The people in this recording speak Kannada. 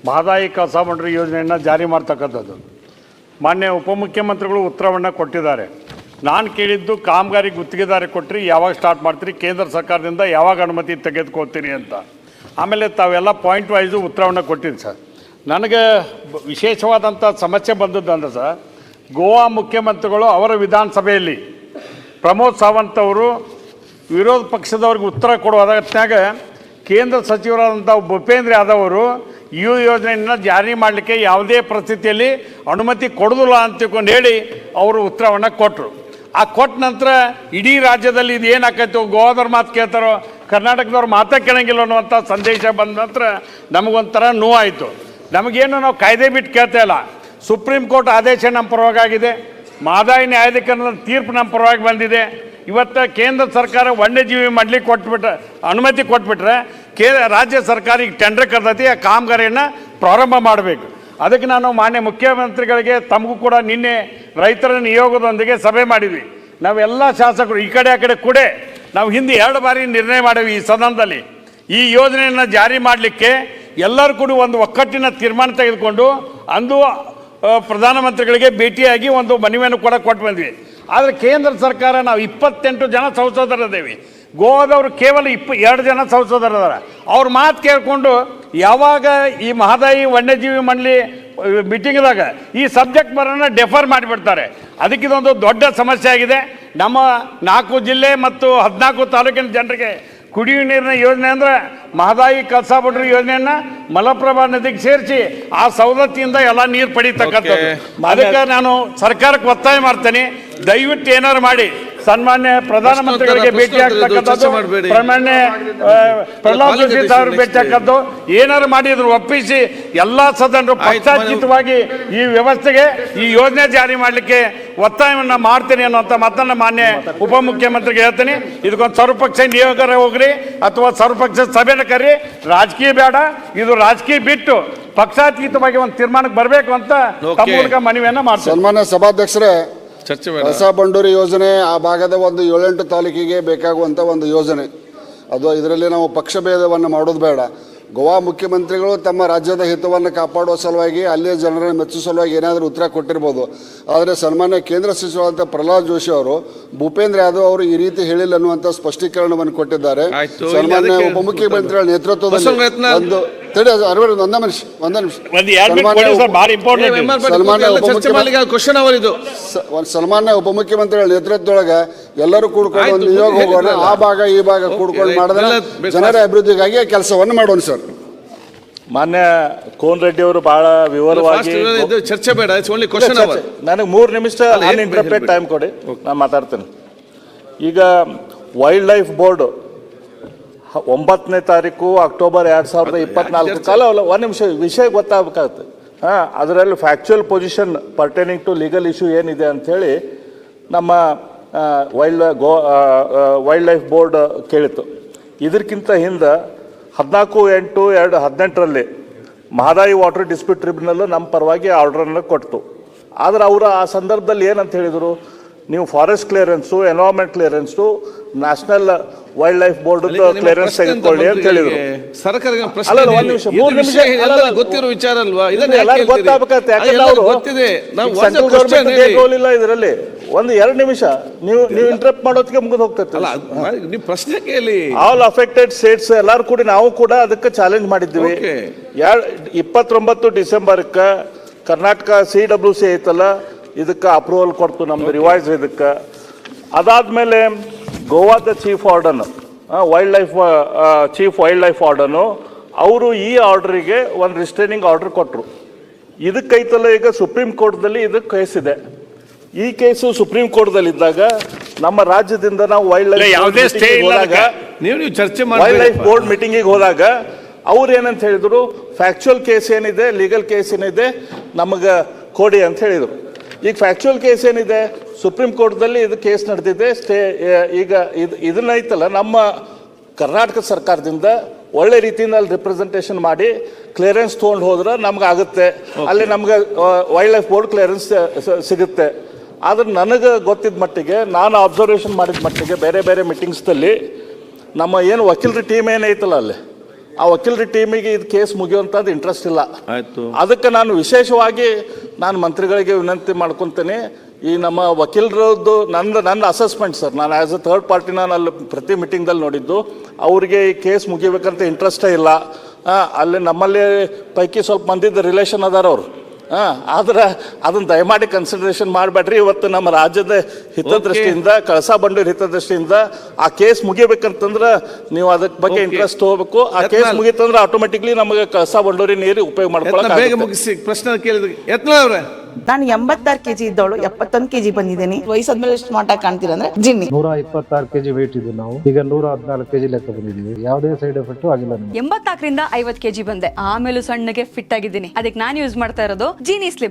ಮಹದಾಯಿ ಕಳಸಾ ಬಂಡೂರಿ ಯೋಜನೆಯನ್ನು ಜಾರಿ ಮಾಡ್ತಕ್ಕಂಥದ್ದು. ಮಾನ್ಯ ಉಪಮುಖ್ಯಮಂತ್ರಿಗಳು ಉತ್ತರವನ್ನು ಕೊಟ್ಟಿದ್ದಾರೆ. ನಾನು ಕೇಳಿದ್ದು ಕಾಮಗಾರಿ ಗುತ್ತಿಗೆದಾರಿ ಕೊಟ್ಟರೆ ಯಾವಾಗ ಸ್ಟಾರ್ಟ್ ಮಾಡ್ತೀರಿ, ಕೇಂದ್ರ ಸರ್ಕಾರದಿಂದ ಯಾವಾಗ ಅನುಮತಿ ತೆಗೆದುಕೊಳ್ತೀರಿ ಅಂತ. ಆಮೇಲೆ ತಾವೆಲ್ಲ ಪಾಯಿಂಟ್ ವೈಸು ಉತ್ತರವನ್ನು ಕೊಟ್ಟಿದ್ದು ಸರ್. ನನಗೆ ವಿಶೇಷವಾದಂಥ ಸಮಸ್ಯೆ ಬಂದದ್ದು ಅಂದ್ರೆ ಸರ್, ಗೋವಾ ಮುಖ್ಯಮಂತ್ರಿಗಳು ಅವರ ವಿಧಾನಸಭೆಯಲ್ಲಿ ಪ್ರಮೋದ್ ಸಾವಂತ್ ಅವರು ವಿರೋಧ ಪಕ್ಷದವ್ರಿಗೆ ಉತ್ತರ ಕೊಡುವುದತ್ನಾಗ ಕೇಂದ್ರ ಸಚಿವರಾದಂಥ ಭೂಪೇಂದ್ರ ಯಾದವ್ ಅವರು ಈ ಯೋಜನೆಯನ್ನು ಜಾರಿ ಮಾಡಲಿಕ್ಕೆ ಯಾವುದೇ ಪರಿಸ್ಥಿತಿಯಲ್ಲಿ ಅನುಮತಿ ಕೊಡೋದಿಲ್ಲ ಅಂತ ತಿಳ್ಕೊಂಡು ಹೇಳಿ ಅವರು ಉತ್ತರವನ್ನು ಕೊಟ್ಟರು. ಆ ಕೊಟ್ಟ ನಂತರ ಇಡೀ ರಾಜ್ಯದಲ್ಲಿ ಇದು ಏನಾಕೈತು, ಗೋವಾದವ್ರು ಮಾತು ಕೇಳ್ತಾರೋ ಕರ್ನಾಟಕದವ್ರು ಮಾತೇ ಕೇಳಂಗಿಲ್ಲ ಅನ್ನುವಂಥ ಸಂದೇಶ ಬಂದ ನಂತರ ನಮಗೊಂಥರ ನೋವಾಯಿತು. ನಮಗೇನು ನಾವು ಕಾಯ್ದೆ ಬಿಟ್ಟು ಕೇಳ್ತಾ ಇಲ್ಲ. ಸುಪ್ರೀಂ ಕೋರ್ಟ್ ಆದೇಶ ನಮ್ಮ ಪರವಾಗಿದೆ, ಮಹದಾಯಿ ನ್ಯಾಯಾಧೀಕರಣದ ತೀರ್ಪು ನಮ್ಮ ಪರವಾಗಿ ಬಂದಿದೆ. ಇವತ್ತು ಕೇಂದ್ರ ಸರ್ಕಾರ ವನ್ಯಜೀವಿ ಮಂಡಳಿಗೆ ಅನುಮತಿ ಕೊಟ್ಬಿಟ್ರೆ ರಾಜ್ಯ ಸರ್ಕಾರ ಈಗ ಟೆಂಡರ್ ಕರೆದೈತಿ, ಆ ಕಾಮಗಾರಿಯನ್ನು ಪ್ರಾರಂಭ ಮಾಡಬೇಕು. ಅದಕ್ಕೆ ನಾನು ಮಾನ್ಯ ಮುಖ್ಯಮಂತ್ರಿಗಳಿಗೆ ತಮಗೂ ಕೂಡ ನಿನ್ನೆ ರೈತರ ನಿಯೋಗದೊಂದಿಗೆ ಸಭೆ ಮಾಡಿದ್ವಿ. ನಾವೆಲ್ಲ ಶಾಸಕರು ಈ ಕಡೆ ಆ ಕಡೆ ಕೂಡ ನಾವು ಹಿಂದೆ 2 ಬಾರಿ ನಿರ್ಣಯ ಮಾಡೀವಿ ಈ ಸದನದಲ್ಲಿ. ಈ ಯೋಜನೆಯನ್ನು ಜಾರಿ ಮಾಡಲಿಕ್ಕೆ ಎಲ್ಲರೂ ಕೂಡ ಒಂದು ಒಕ್ಕಟ್ಟಿನ ತೀರ್ಮಾನ ತೆಗೆದುಕೊಂಡು ಅಂದು ಪ್ರಧಾನಮಂತ್ರಿಗಳಿಗೆ ಭೇಟಿಯಾಗಿ ಒಂದು ಮನವಿಯನ್ನು ಕೂಡ ಕೊಟ್ಟು ಬಂದ್ವಿ. ಆದರೆ ಕೇಂದ್ರ ಸರ್ಕಾರ ನಾವು 28 ಜನ ಸಂಸದರಿದ್ದೇವೆ, ಗೋವಾದವರು ಕೇವಲ 2 ಜನ ಸಂಸದರಿದ್ದಾರೆ. ಅವ್ರ ಮಾತು ಕೇಳಿಕೊಂಡು ಯಾವಾಗ ಈ ಮಹದಾಯಿ ವನ್ಯಜೀವಿ ಮಂಡಳಿ ಮೀಟಿಂಗ್ದಾಗ ಈ ಸಬ್ಜೆಕ್ಟ್ ಬರೋಣ ಡೆಫರ್ ಮಾಡಿಬಿಡ್ತಾರೆ. ಅದಕ್ಕೆ ಇದೊಂದು ದೊಡ್ಡ ಸಮಸ್ಯೆ ಆಗಿದೆ. ನಮ್ಮ 4 ಜಿಲ್ಲೆ ಮತ್ತು 14 ತಾಲೂಕಿನ ಜನರಿಗೆ ಕುಡಿಯುವ ನೀರಿನ ಯೋಜನೆ ಅಂದರೆ ಮಹದಾಯಿ ಕಳಸಾ ಬಂಡೂರಿ ಯೋಜನೆಯನ್ನು ಮಲಪ್ರಭಾ ನದಿಗೆ ಸೇರಿಸಿ ಆ ಸವಲತ್ತಿಯಿಂದ ಎಲ್ಲ ನೀರು ಪಡೀತಕ್ಕಂಥದ್ದು. ಅದಕ್ಕೆ ನಾನು ಸರ್ಕಾರಕ್ಕೆ ಒತ್ತಾಯ ಮಾಡ್ತೇನೆ, ದಯವಿಟ್ಟು ಏನಾರು ಮಾಡಿ ಸನ್ಮಾನ್ಯ ಪ್ರಧಾನಮಂತ್ರಿಗಳಿಗೆ ಭೇಟಿ ಆಗ್ತಕ್ಕಂಥದ್ದು, ಮಾನ್ಯ ಪ್ರಹ್ಲಾದ್ ಜೋಶಿ ಅವರು ಭೇಟಿ ಹಾಕೋದು, ಏನಾರು ಮಾಡಿದ್ರು ಒಪ್ಪಿಸಿ ಎಲ್ಲ ಸದನರು ಪಕ್ಷಾತೀತವಾಗಿ ಈ ವ್ಯವಸ್ಥೆಗೆ ಈ ಯೋಜನೆ ಜಾರಿ ಮಾಡಲಿಕ್ಕೆ ಒತ್ತಾಯವನ್ನು ಮಾಡ್ತೀನಿ ಅನ್ನೋಂಥ ಮಾತನ್ನು ಮಾನ್ಯ ಉಪಮುಖ್ಯಮಂತ್ರಿಗೆ ಹೇಳ್ತೀನಿ. ಇದಕ್ಕೊಂದು ಸರ್ವಪಕ್ಷ ನಿಯೋಗರ ಹೋಗ್ರಿ ಅಥವಾ ಸರ್ವಪಕ್ಷ ಸಭೆನ ಕರಿ, ರಾಜಕೀಯ ಬೇಡ, ಇದು ರಾಜಕೀಯ ಬಿಟ್ಟು ಪಕ್ಷಾತೀತವಾಗಿ ಒಂದು ತೀರ್ಮಾನಕ್ಕೆ ಬರಬೇಕು ಅಂತ ತಮ್ಮ ಮೂಲಕ ಮನವಿಯನ್ನು ಮಾಡ್ತೀನಿ. ಸನ್ಮಾನ್ಯ ಸಭಾಧ್ಯಕ್ಷರೇ, ಕಳಸಾ ಬಂಡೂರಿ ಯೋಜನೆ ಆ ಭಾಗದ ಒಂದು 7-8 ತಾಲೂಕಿಗೆ ಬೇಕಾಗುವಂಥ ಒಂದು ಯೋಜನೆ ಅದು. ಇದರಲ್ಲಿ ನಾವು ಪಕ್ಷ ಭೇದವನ್ನು ಮಾಡೋದು ಬೇಡ. ಗೋವಾ ಮುಖ್ಯಮಂತ್ರಿಗಳು ತಮ್ಮ ರಾಜ್ಯದ ಹಿತವನ್ನು ಕಾಪಾಡುವ ಸಲುವಾಗಿ ಅಲ್ಲಿಯ ಜನರನ್ನು ಮೆಚ್ಚುವ ಸಲುವಾಗಿ ಏನಾದರೂ ಉತ್ತರ ಕೊಟ್ಟಿರ್ಬೋದು. ಆದರೆ ಸನ್ಮಾನ್ಯ ಕೇಂದ್ರ ಸಚಿವರಾದಂಥ ಪ್ರಹ್ಲಾದ್ ಜೋಶಿ ಅವರು ಭೂಪೇಂದ್ರ ಯಾದವ್ ಅವರು ಈ ರೀತಿ ಹೇಳಿಲ್ಲ ಅನ್ನುವಂಥ ಸ್ಪಷ್ಟೀಕರಣವನ್ನು ಕೊಟ್ಟಿದ್ದಾರೆ. ಸನ್ಮಾನ್ಯ ಉಪಮುಖ್ಯಮಂತ್ರಿಗಳ ನೇತೃತ್ವದಲ್ಲಿ ಒಂದೇ ನಿಮಿಷ ಸನ್ಮಾನ್ಯ ಉಪಮುಖ್ಯಮಂತ್ರಿಗಳ ನೇತೃತ್ವದೊಳಗೆ ಎಲ್ಲರೂ ಕೂಡ್ಕೊಂಡು ಒಂದು ನಿಯೋಗ ಹೋಗೋಣ, ಆ ಭಾಗ ಈ ಭಾಗ ಕೂಡ್ಕೊಂಡು ಮಾಡಿದ್ರೆ ಜನರ ಅಭಿವೃದ್ಧಿಗಾಗಿ ಕೆಲಸವನ್ನು ಮಾಡೋಣ ಸರ್. ಮಾನ್ಯ ಕೋನ್ ರೆಡ್ಡಿ ಅವರು ಬಹಳ ವಿವರವಾಗಿ ಚರ್ಚೆ ಬೇಡ, ನನಗೆ 3 ನಿಮಿಷ ಅನ್ಇಂಟರಪ್ಟೆಡ್ ಟೈಮ್ ಕೊಡಿ, ನಾನು ಮಾತಾಡ್ತೇನೆ. ಈಗ ವೈಲ್ಡ್ ಲೈಫ್ ಬೋರ್ಡ್ 9ನೇ ತಾರೀಕು ಅಕ್ಟೋಬರ್ 2024 ಕಾಲ 1 ನಿಮಿಷ ವಿಷಯ ಗೊತ್ತಾಗಬೇಕಾಗುತ್ತೆ. ಅದರಲ್ಲಿ factual position pertaining to legal issue ಏನಿದೆ ಅಂಥೇಳಿ ನಮ್ಮ ವೈಲ್ಡ್ ಲೈಫ್ ಬೋರ್ಡ್ ಕೇಳಿತ್ತು. ಇದಕ್ಕಿಂತ ಹಿಂದೆ 14/8/2018 ಮಹದಾಯಿ ವಾಟರ್ ಡಿಸ್ಪ್ಯೂಟ್ ಟ್ರಿಬ್ಯುನಲ್ ನಮ್ಮ ಪರವಾಗಿ ಆರ್ಡರನ್ನು ಕೊಡ್ತು. ಆದರೆ ಅವರು ಆ ಸಂದರ್ಭದಲ್ಲಿ ಏನಂತ ಹೇಳಿದರು, ನೀವು forest clearance, environment clearance, national wild life board clearance ತೆಗೆದುಕೊಳ್ಳಿ ಅಂತ ಹೇಳಿದ್ರು. ಗೊತ್ತಿರೋ ವಿಚಾರ ಅಲ್ವಾ, ಇಲ್ಲ ಇದರಲ್ಲಿ 1-2 ನಿಮಿಷ ನೀವು ಇಂಟರಪ್ಟ್ ಮಾಡೋದಕ್ಕೆ ಮುಗಿದು ಹೋಗ್ತೈತೆ. ನೀವು ಪ್ರಶ್ನೆ ಕೇಳಿ. ಆಲ್ ಅಫೆಕ್ಟೆಡ್ ಸ್ಟೇಟ್ಸ್ ಎಲ್ಲರೂ ಕೂಡ ನಾವು ಕೂಡ ಅದಕ್ಕೆ ಚಾಲೆಂಜ್ ಮಾಡಿದ್ವಿ. 29 ಡಿಸೆಂಬರ್ಕ್ಕೆ ಕರ್ನಾಟಕ CWC ಐತಲ್ಲ, ಇದಕ್ಕೆ ಅಪ್ರೂವಲ್ ಕೊಡ್ತು ನಮ್ದು ರಿವೈಸ್ ಇದಕ್ಕೆ. ಅದಾದಮೇಲೆ ಗೋವಾದ chief warden chief wildlife warden ಅವರು ಈ ಆರ್ಡರಿಗೆ ಒಂದು ರಿಸ್ಟ್ರೈನಿಂಗ್ ಆರ್ಡರ್ ಕೊಟ್ಟರು. ಇದಕ್ಕೈತಲ್ಲ ಈಗ ಸುಪ್ರೀಂ ಕೋರ್ಟ್ದಲ್ಲಿ ಇದಕ್ಕೆ ಕೇಸ್ ಇದೆ. ಈ ಕೇಸು ಸುಪ್ರೀಂ ಕೋರ್ಟ್ದಲ್ಲಿ ಇದ್ದಾಗ ನಮ್ಮ ರಾಜ್ಯದಿಂದ ನಾವು ವೈಲ್ಡ್ ಲೈಫ್ ಬೋರ್ಡ್ ಮೀಟಿಂಗಿಗೆ ಹೋದಾಗ ಅವ್ರು ಏನಂತ ಹೇಳಿದ್ರು, ಫ್ಯಾಕ್ಚುಯಲ್ ಕೇಸ್ ಏನಿದೆ, ಲೀಗಲ್ ಕೇಸ್ ಏನಿದೆ ನಮಗೆ ಕೊಡಿ ಅಂತ ಹೇಳಿದರು. ಈಗ ಫ್ಯಾಕ್ಚುಯಲ್ ಕೇಸ್ ಏನಿದೆ ಸುಪ್ರೀಂ ಕೋರ್ಟ್ದಲ್ಲಿ ಇದು ಕೇಸ್ ನಡೆದಿದೆ. ಈಗ ಇದನ್ನೈತಲ್ಲ ನಮ್ಮ ಕರ್ನಾಟಕ ಸರ್ಕಾರದಿಂದ ಒಳ್ಳೆ ರೀತಿಯಿಂದ ಅಲ್ಲಿ ರಿಪ್ರೆಸೆಂಟೇಷನ್ ಮಾಡಿ ಕ್ಲಿಯರೆನ್ಸ್ ತೊಗೊಂಡು ಹೋದ್ರೆ ನಮ್ಗೆ ಆಗುತ್ತೆ, ಅಲ್ಲಿ ನಮ್ಗೆ ವೈಲ್ಡ್ ಲೈಫ್ ಬೋರ್ಡ್ ಕ್ಲಿಯರೆನ್ಸ್ ಸಿಗುತ್ತೆ. ಆದರೆ ನನಗೆ ಗೊತ್ತಿದ್ದ ಮಟ್ಟಿಗೆ, ನಾನು ಅಬ್ಸರ್ವೇಷನ್ ಮಾಡಿದ ಮಟ್ಟಿಗೆ ಬೇರೆ ಬೇರೆ ಮೀಟಿಂಗ್ಸ್ದಲ್ಲಿ ನಮ್ಮ ಏನು ವಕೀಲರ ಟೀಮ್ ಏನೈತಲ್ಲ ಅಲ್ಲಿ ಆ ವಕೀಲರ ಟೀಮಿಗೆ ಇದು ಕೇಸ್ ಮುಗಿಯುವಂಥದ್ದು ಇಂಟ್ರೆಸ್ಟ್ ಇಲ್ಲ. ಆಯ್ತು. ಅದಕ್ಕೆ ನಾನು ವಿಶೇಷವಾಗಿ ನಾನು ಮಂತ್ರಿಗಳಿಗೆ ವಿನಂತಿ ಮಾಡ್ಕೊತೇನೆ, ಈ ನಮ್ಮ ವಕೀಲರದ್ದು ನನ್ನ ಅಸೆಸ್ಮೆಂಟ್ ಸರ್, ನಾನು ಆ್ಯಸ್ ಅ ಥರ್ಡ್ ಪಾರ್ಟಿ ನಾನು ಅಲ್ಲಿ ಪ್ರತಿ ಮೀಟಿಂಗ್ದಲ್ಲಿ ನೋಡಿದ್ದು, ಅವ್ರಿಗೆ ಈ ಕೇಸ್ ಮುಗಿಬೇಕಂತ ಇಂಟ್ರೆಸ್ಟೇ ಇಲ್ಲ. ಅಲ್ಲಿ ನಮ್ಮಲ್ಲಿ ಪೈಕಿ ಸ್ವಲ್ಪ ಮಂದಿದ್ದು ರಿಲೇಷನ್ ಅದಾರ ಅವರು. ಆದ್ರೆ ಅದನ್ನು ದಯಮಾಡಿ ಕನ್ಸಿಡರೇಷನ್ ಮಾಡಬೇಡ್ರಿ. ಇವತ್ತು ನಮ್ಮ ರಾಜ್ಯದ ಹಿತದೃಷ್ಟಿಯಿಂದ, ಕಳಸಾ ಬಂಡೂರಿ ಹಿತದೃಷ್ಟಿಯಿಂದ ಆ ಕೇಸ್ ಮುಗಿಬೇಕಂತಂದ್ರೆ ನೀವು ಅದಕ್ಕೆ ಬಗ್ಗೆ ಇಂಟ್ರೆಸ್ಟ್ ಹೋಗ್ಬೇಕು. ಆ ಕೇಸ್ ಮುಗಿತಂದ್ರೆ ಆಟೋಮೆಟಿಕ್ಲಿ ನಮಗೆ ಕಳಸಾ ಬಂಡೂರಿ ನೀರು ಉಪಯೋಗ ಬೇಗ ಮಾಡ್ಕೊಳ್ಳೋಕೆ ಮುಗಿಸಿ ಪ್ರಶ್ನೆ ಕೇಳಿದ್ರೆ ಯತ್ನಾಳ್ ಅವ್ರೆ. ನಾನು 86 ಕೆಜಿ ಇದ್ದವಳು 71 ಕೆಜಿ ಬಂದಿದ್ದೀನಿ. ವಯಸ್ಸಾದ್ಮೇಲೆ ಸ್ಮಾರ್ಟ್ ಆಗಿ ಕಾಣ್ತೀರ ಅಂದ್ರೆ ಜಿನ್ನಿ. 126 ಕೆಜಿ ವೇಟ್ ಇದ್ದು ನಾವು ಈಗ 114 ಕೆಜಿ ಲೆಕ್ಕ ಬಂದಿದ್ದೀವಿ. ಯಾವುದೇ ಸೈಡ್ ಎಫೆಕ್ಟ್ ಆಗಿಲ್ಲ ನಮಗೆ. 84ರಿಂದ 50 ಕೆಜಿ ಬಂದೆ. ಆಮೇಲೂ ಸಣ್ಣಗೆ ಫಿಟ್ ಆಗಿದ್ದೀನಿ. ಅದಕ್ಕೆ ನಾನು ಯೂಸ್ ಮಾಡ್ತಾ ಇರೋದು ಜೀನಿ ಸ್ಲಿಮ್.